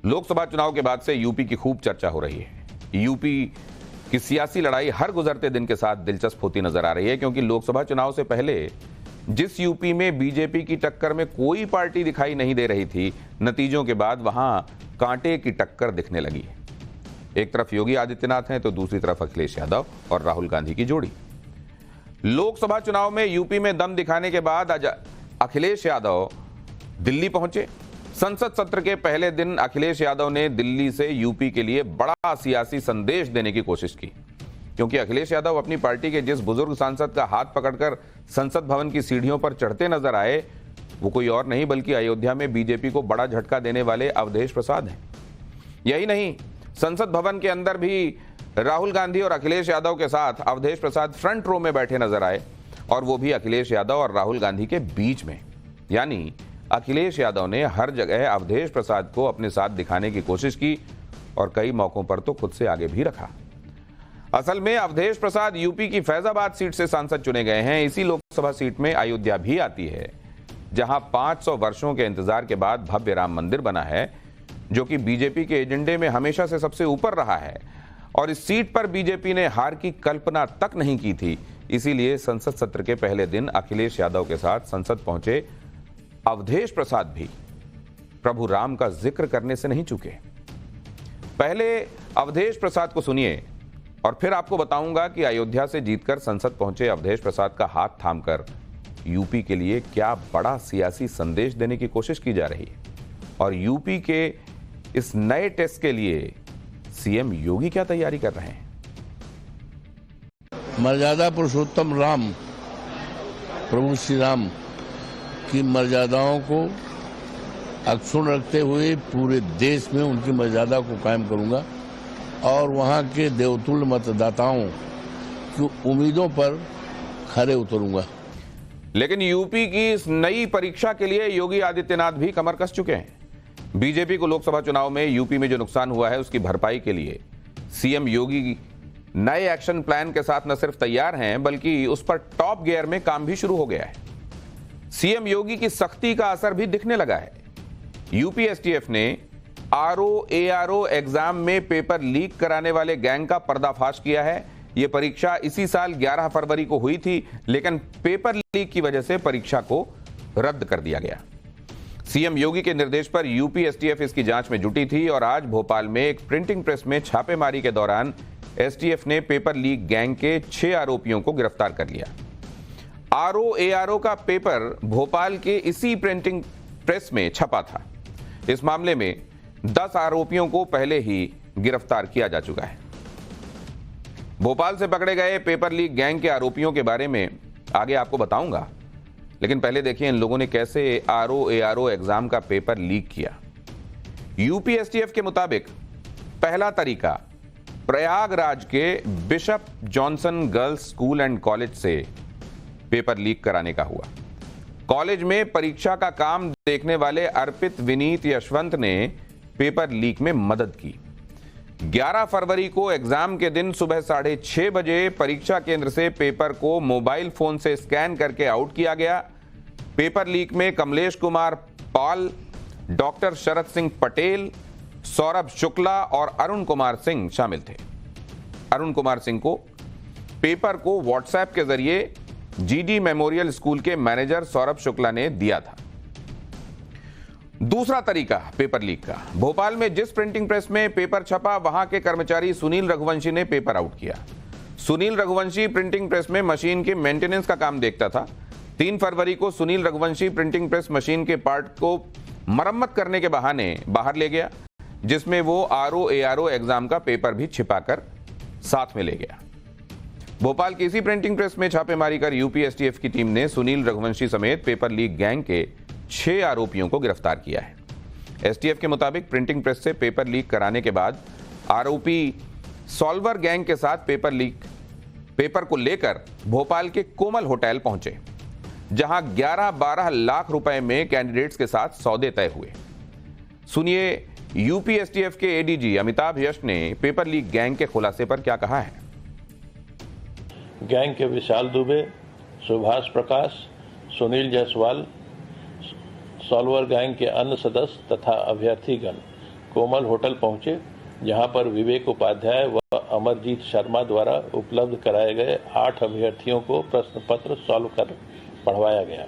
लोकसभा चुनाव के बाद से यूपी की खूब चर्चा हो रही है। यूपी की सियासी लड़ाई हर गुजरते दिन के साथ दिलचस्प होती नजर आ रही है, क्योंकि लोकसभा चुनाव से पहले जिस यूपी में बीजेपी की टक्कर में कोई पार्टी दिखाई नहीं दे रही थी, नतीजों के बाद वहां कांटे की टक्कर दिखने लगी है। एक तरफ योगी आदित्यनाथ हैं तो दूसरी तरफ अखिलेश यादव और राहुल गांधी की जोड़ी। लोकसभा चुनाव में यूपी में दम दिखाने के बाद आज अखिलेश यादव दिल्ली पहुंचे। संसद सत्र के पहले दिन अखिलेश यादव ने दिल्ली से यूपी के लिए बड़ा सियासी संदेश देने की कोशिश की, क्योंकि अखिलेश यादव अपनी पार्टी के जिस बुजुर्ग सांसद का हाथ पकड़कर संसद भवन की सीढ़ियों पर चढ़ते नजर आए, वो कोई और नहीं बल्कि अयोध्या में बीजेपी को बड़ा झटका देने वाले अवधेश प्रसाद हैं। यही नहीं, संसद भवन के अंदर भी राहुल गांधी और अखिलेश यादव के साथ अवधेश प्रसाद फ्रंट रो में बैठे नजर आए, और वो भी अखिलेश यादव और राहुल गांधी के बीच में। यानी अखिलेश यादव ने हर जगह अवधेश प्रसाद को अपने साथ दिखाने की कोशिश की और कई मौकों पर तो खुद से आगे भी रखा। असल में अवधेश प्रसाद यूपी की फैजाबाद सीट से सांसद चुने गए हैं। इसी लोकसभा सीट में अयोध्या भी आती है, जहां 500 वर्षों के इंतजार के बाद भव्य राम मंदिर बना है, जो कि बीजेपी के एजेंडे में हमेशा से सबसे ऊपर रहा है। और इस सीट पर बीजेपी ने हार की कल्पना तक नहीं की थी। इसीलिए संसद सत्र के पहले दिन अखिलेश यादव के साथ संसद पहुंचे अवधेश प्रसाद भी प्रभु राम का जिक्र करने से नहीं चूके। पहले अवधेश प्रसाद को सुनिए और फिर आपको बताऊंगा कि अयोध्या से जीतकर संसद पहुंचे अवधेश प्रसाद का हाथ थामकर यूपी के लिए क्या बड़ा सियासी संदेश देने की कोशिश की जा रही है, और यूपी के इस नए टेस्ट के लिए सीएम योगी क्या तैयारी कर रहे हैं। मर्यादा पुरुषोत्तम राम प्रभु श्री राम की मर्यादाओं को अक्षुण्ण रखते हुए पूरे देश में उनकी मर्यादा को कायम करूंगा और वहां के देवतुल्य मतदाताओं की उम्मीदों पर खरे उतरूंगा। लेकिन यूपी की इस नई परीक्षा के लिए योगी आदित्यनाथ भी कमर कस चुके हैं। बीजेपी को लोकसभा चुनाव में यूपी में जो नुकसान हुआ है, उसकी भरपाई के लिए सीएम योगी नए एक्शन प्लान के साथ न सिर्फ तैयार हैं, बल्कि उस पर टॉप गियर में काम भी शुरू हो गया है। सीएम योगी की सख्ती का असर भी दिखने लगा है। यूपी एसटीएफ ने आरओ एग्जाम में पेपर लीक कराने वाले गैंग का पर्दाफाश किया है। यह परीक्षा इसी साल 11 फरवरी को हुई थी, लेकिन पेपर लीक की वजह से परीक्षा को रद्द कर दिया गया। सीएम योगी के निर्देश पर यूपी एसटीएफ इसकी जांच में जुटी थी, और आज भोपाल में एक प्रिंटिंग प्रेस में छापेमारी के दौरान एसटीएफ ने पेपर लीक गैंग के 6 आरोपियों को गिरफ्तार कर लिया। आरओ का पेपर भोपाल के इसी प्रिंटिंग प्रेस में छपा था। इस मामले में 10 आरोपियों को पहले ही गिरफ्तार किया जा चुका है। भोपाल से पकड़े गए पेपर लीक गैंग के आरोपियों के बारे में आगे आपको बताऊंगा, लेकिन पहले देखिए इन लोगों ने कैसे आरओ एग्जाम का पेपर लीक किया। यूपी एसटीएफ के मुताबिक पहला तरीका प्रयागराज के bishop Johnson girls school and college से पेपर लीक कराने का हुआ। कॉलेज में परीक्षा का काम देखने वाले अर्पित, विनीत, यशवंत ने पेपर लीक में मदद की। 11 फरवरी को एग्जाम के दिन सुबह 6:30 बजे परीक्षा केंद्र से पेपर को मोबाइल फोन से स्कैन करके आउट किया गया। पेपर लीक में कमलेश कुमार पाल, डॉक्टर शरद सिंह पटेल, सौरभ शुक्ला और अरुण कुमार सिंह शामिल थे। अरुण कुमार सिंह को पेपर को व्हाट्सएप के जरिए जीडी मेमोरियल स्कूल के मैनेजर सौरभ शुक्ला ने दिया था। दूसरा तरीका पेपर लीक का, भोपाल में जिस प्रिंटिंग प्रेस में पेपर छपा, वहां के कर्मचारी सुनील रघुवंशी ने पेपर आउट किया। सुनील रघुवंशी प्रिंटिंग प्रेस में मशीन के मेंटेनेंस का काम देखता था। 3 फरवरी को Sunil Raghuvanshi printing press machine के पार्ट को मरम्मत करने के बहाने बाहर ले गया, जिसमें वो आरओ एग्जाम का पेपर भी छिपाकर साथ में ले गया। भोपाल की इसी प्रिंटिंग प्रेस में छापेमारी कर यूपी एसटीएफ की टीम ने सुनील रघुवंशी समेत पेपर लीक गैंग के 6 आरोपियों को गिरफ्तार किया है। एसटीएफ के मुताबिक प्रिंटिंग प्रेस से पेपर लीक कराने के बाद आरोपी सॉल्वर गैंग के साथ पेपर को लेकर भोपाल के कोमल होटल पहुंचे, जहां 11-12 लाख रुपए में कैंडिडेट्स के साथ सौदे तय हुए। सुनिए यूपी एसटीएफ के एडीजी अमिताभ यश ने पेपर लीक गैंग के खुलासे पर क्या कहा है। गैंग के विशाल दुबे, सुभाष प्रकाश, सुनील जायसवाल, सॉल्वर गैंग के अन्य सदस्य तथा अभ्यर्थीगण कोमल होटल पहुंचे, जहां पर विवेक उपाध्याय व अमरजीत शर्मा द्वारा उपलब्ध कराए गए 8 अभ्यर्थियों को प्रश्न पत्र सॉल्व कर पढ़वाया गया।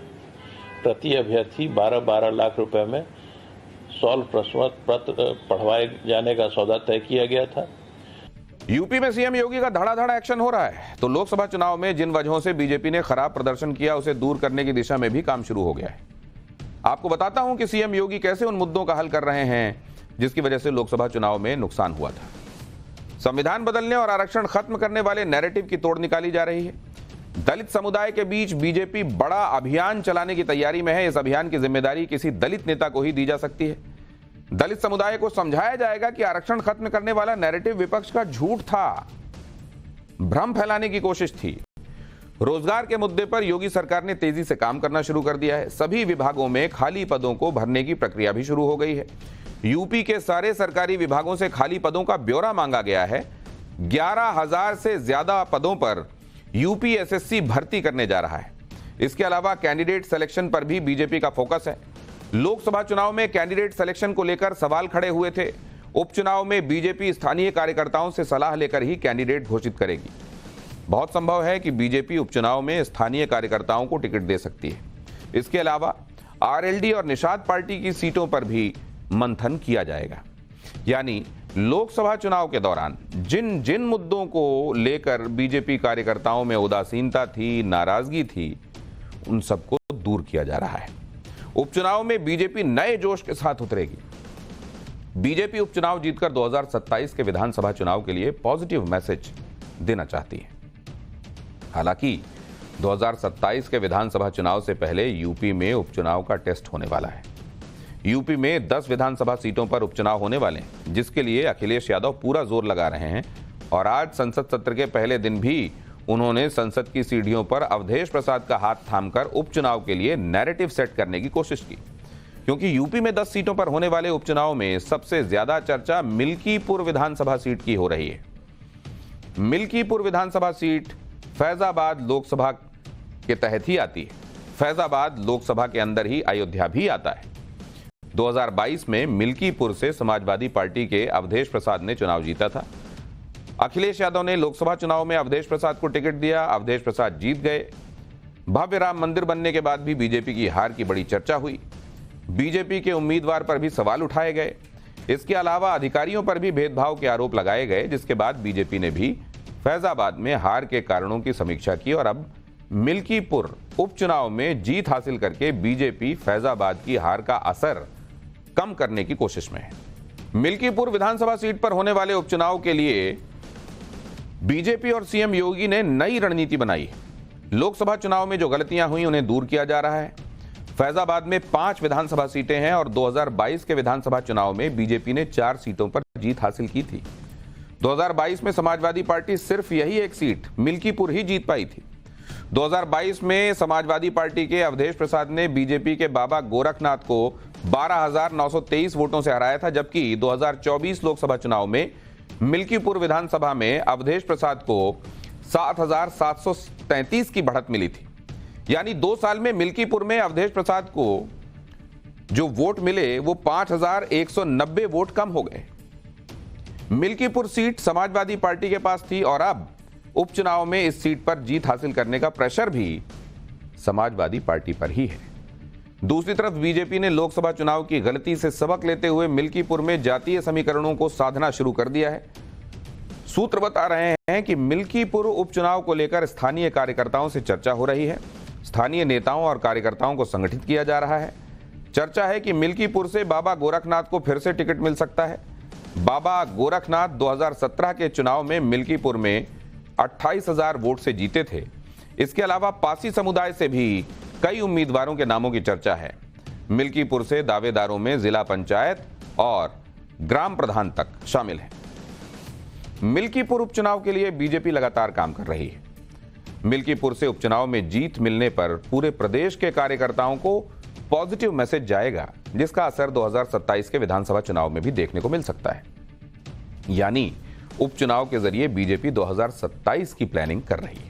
प्रति अभ्यर्थी 12-12 लाख रुपए में सॉल्व प्रश्न पत्र पढ़वाए जाने का सौदा तय किया गया था। यूपी में सीएम योगी का धड़ाधड़ एक्शन हो रहा है तो लोकसभा चुनाव में जिन वजहों से बीजेपी ने खराब प्रदर्शन किया उसे दूर करने की दिशा में भी काम शुरू हो गया है। आपको बताता हूं कि सीएम योगी कैसे उन मुद्दों का हल कर रहे हैं जिसकी वजह से लोकसभा चुनाव में नुकसान हुआ था। संविधान बदलने और आरक्षण खत्म करने वाले नैरेटिव की तोड़ निकाली जा रही है। दलित समुदाय के बीच बीजेपी बड़ा अभियान चलाने की तैयारी में है। इस अभियान की जिम्मेदारी किसी दलित नेता को ही दी जा सकती है। दलित समुदाय को समझाया जाएगा कि आरक्षण खत्म करने वाला नैरेटिव विपक्ष का झूठ था, भ्रम फैलाने की कोशिश थी। रोजगार के मुद्दे पर योगी सरकार ने तेजी से काम करना शुरू कर दिया है। सभी विभागों में खाली पदों को भरने की प्रक्रिया भी शुरू हो गई है। यूपी के सारे सरकारी विभागों से खाली पदों का ब्यौरा मांगा गया है। 11,000 से ज्यादा पदों पर यूपीएसएससी भर्ती करने जा रहा है। इसके अलावा कैंडिडेट सिलेक्शन पर भी बीजेपी का फोकस है। लोकसभा चुनाव में कैंडिडेट सिलेक्शन को लेकर सवाल खड़े हुए थे। उपचुनाव में बीजेपी स्थानीय कार्यकर्ताओं से सलाह लेकर ही कैंडिडेट घोषित करेगी। बहुत संभव है कि बीजेपी उपचुनाव में स्थानीय कार्यकर्ताओं को टिकट दे सकती है। इसके अलावा आरएलडी और निषाद पार्टी की सीटों पर भी मंथन किया जाएगा। यानी लोकसभा चुनाव के दौरान जिन जिन मुद्दों को लेकर बीजेपी कार्यकर्ताओं में उदासीनता थी, नाराजगी थी, उन सबको दूर किया जा रहा है। उपचुनाव में बीजेपी नए जोश के साथ उतरेगी। बीजेपी उपचुनाव जीतकर 2027 के विधानसभा चुनाव के लिए पॉजिटिव मैसेज देना चाहती है। हालांकि 2027 के विधानसभा चुनाव से पहले यूपी में उपचुनाव का टेस्ट होने वाला है। यूपी में 10 विधानसभा सीटों पर उपचुनाव होने वाले हैं, जिसके लिए अखिलेश यादव पूरा जोर लगा रहे हैं। और आज संसद सत्र के पहले दिन भी उन्होंने संसद की सीढ़ियों पर अवधेश प्रसाद का हाथ थामकर उपचुनाव के लिए नैरेटिव सेट करने की कोशिश की, क्योंकि यूपी में 10 सीटों पर होने वाले उपचुनाव में सबसे ज्यादा चर्चा मिल्कीपुर विधानसभा सीट की हो रही है। मिल्कीपुर विधानसभा सीट फैजाबाद लोकसभा के तहत ही आती है। फैजाबाद लोकसभा के अंदर ही अयोध्या भी आता है। 2022 में मिल्कीपुर से समाजवादी पार्टी के अवधेश प्रसाद ने चुनाव जीता था। अखिलेश यादव ने लोकसभा चुनाव में अवधेश प्रसाद को टिकट दिया। अवधेश प्रसाद जीत गए। भव्य राम मंदिर बनने के बाद भी बीजेपी की हार की बड़ी चर्चा हुई। बीजेपी के उम्मीदवार पर भी सवाल उठाए गए। इसके अलावा अधिकारियों पर भी भेदभाव के आरोप लगाए गए, जिसके बाद बीजेपी ने भी फैजाबाद में हार के कारणों की समीक्षा की और अब मिल्कीपुर उपचुनाव में जीत हासिल करके बीजेपी फैजाबाद की हार का असर कम करने की कोशिश में है। मिल्कीपुर विधानसभा सीट पर होने वाले उपचुनाव के लिए बीजेपी और सीएम योगी ने नई रणनीति बनाई है। लोकसभा चुनाव में जो गलतियां हुई उन्हें दूर किया जा रहा है। फैजाबाद में 5 विधानसभा सीटें हैं और 2022 के विधानसभा चुनाव में बीजेपी ने 4 सीटों पर जीत हासिल की थी। 2022 में समाजवादी पार्टी सिर्फ यही एक सीट मिल्कीपुर ही जीत पाई थी। 2022 में समाजवादी पार्टी के अवधेश प्रसाद ने बीजेपी के बाबा गोरखनाथ को 12,923 वोटों से हराया था, जबकि 2024 लोकसभा चुनाव में मिल्कीपुर विधानसभा में अवधेश प्रसाद को 7,733 की बढ़त मिली थी। यानी 2 साल में मिल्कीपुर में अवधेश प्रसाद को जो वोट मिले वो 5,190 वोट कम हो गए। मिल्कीपुर सीट समाजवादी पार्टी के पास थी और अब उपचुनाव में इस सीट पर जीत हासिल करने का प्रेशर भी समाजवादी पार्टी पर ही है। दूसरी तरफ बीजेपी ने लोकसभा चुनाव की गलती से सबक लेते हुए मिल्कीपुर में जातीय समीकरणों को साधना शुरू कर दिया है। सूत्र बता रहे हैं कि मिल्कीपुर उपचुनाव को लेकर स्थानीय कार्यकर्ताओं से चर्चा हो रही है। स्थानीय नेताओं और कार्यकर्ताओं को संगठित किया जा रहा है। चर्चा है कि मिल्कीपुर से बाबा गोरखनाथ को फिर से टिकट मिल सकता है। बाबा गोरखनाथ 2017 के चुनाव में मिल्कीपुर में 28,000 वोट से जीते थे। इसके अलावा पासी समुदाय से भी कई उम्मीदवारों के नामों की चर्चा है। मिल्कीपुर से दावेदारों में जिला पंचायत और ग्राम प्रधान तक शामिल है। मिल्कीपुर उपचुनाव के लिए बीजेपी लगातार काम कर रही है। मिल्कीपुर से उपचुनाव में जीत मिलने पर पूरे प्रदेश के कार्यकर्ताओं को पॉजिटिव मैसेज जाएगा, जिसका असर 2027 के विधानसभा चुनाव में भी देखने को मिल सकता है। यानी उपचुनाव के जरिए बीजेपी 2027 की प्लानिंग कर रही है।